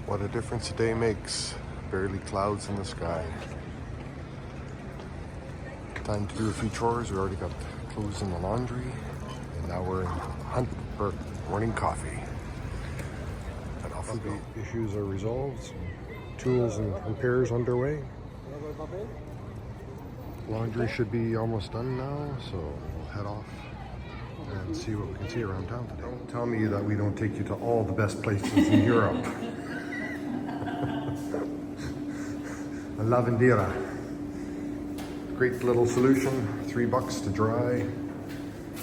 What a difference a day makes. Barely clouds in the sky. Time to do a few chores. We already got clothes in the laundry. And now we're in hunt for morning coffee. And off we go. The issues are resolved. Tools and repairs underway. Laundry should be almost done now, so we'll head off and see what we can see around town today. Don't tell me that we don't take you to all the best places in Europe. A lavandera. Great little solution, $3 to dry,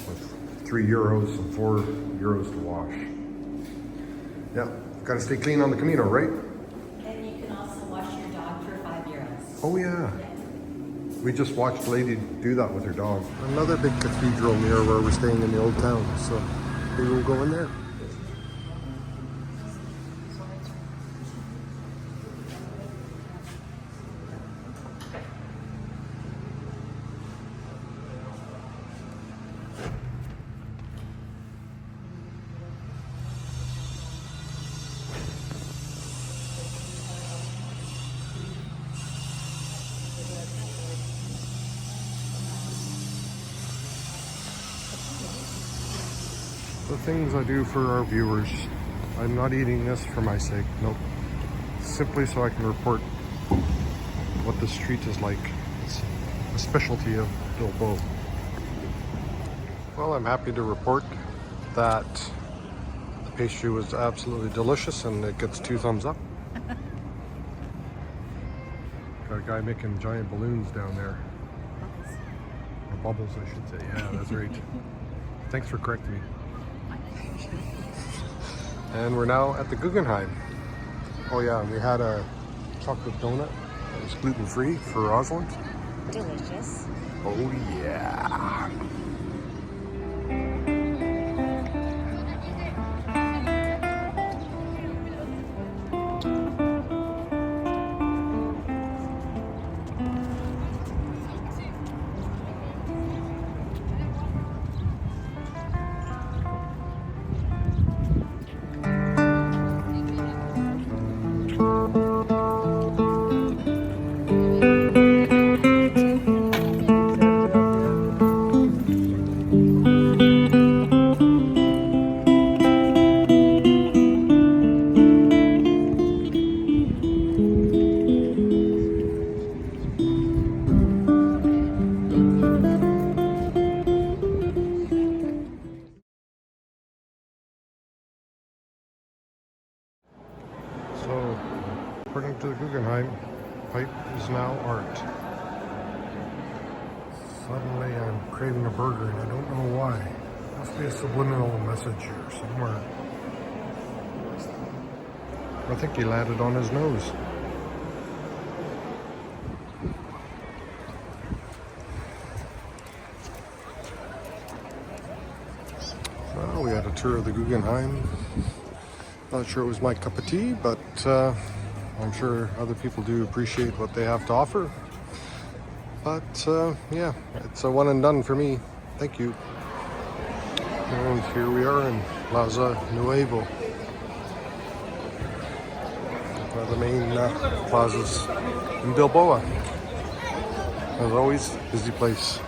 with €3 and €4 to wash. Yeah, gotta stay clean on the Camino, right? And you can also wash your dog for €5. Oh yeah. We just watched a lady do that with her dog. Another big cathedral near where we're staying in the old town, so maybe we'll go in there. The things I do for our viewers. I'm not eating this for my sake, nope. Simply so I can report what the street is like. It's a specialty of Bilbao. Well, I'm happy to report that the pastry was absolutely delicious and it gets 2 thumbs up. Got a guy making giant balloons down there. Or bubbles, I should say. Yeah, that's right. Thanks for correcting me. And we're now at the Guggenheim. Oh yeah, we had a chocolate donut. It was gluten-free for Rosalind. Delicious. Oh yeah. So, according to the Guggenheim, pipe is now art. Suddenly I'm craving a burger and I don't know why. Must be a subliminal message here somewhere. I think he landed on his nose. Well, we had a tour of the Guggenheim. Not sure it was my cup of tea, but I'm sure other people do appreciate what they have to offer. But yeah, it's a one and done for me. Thank you. And here we are in Plaza Nuevo. One of the main plazas in Bilbao. As always, busy place.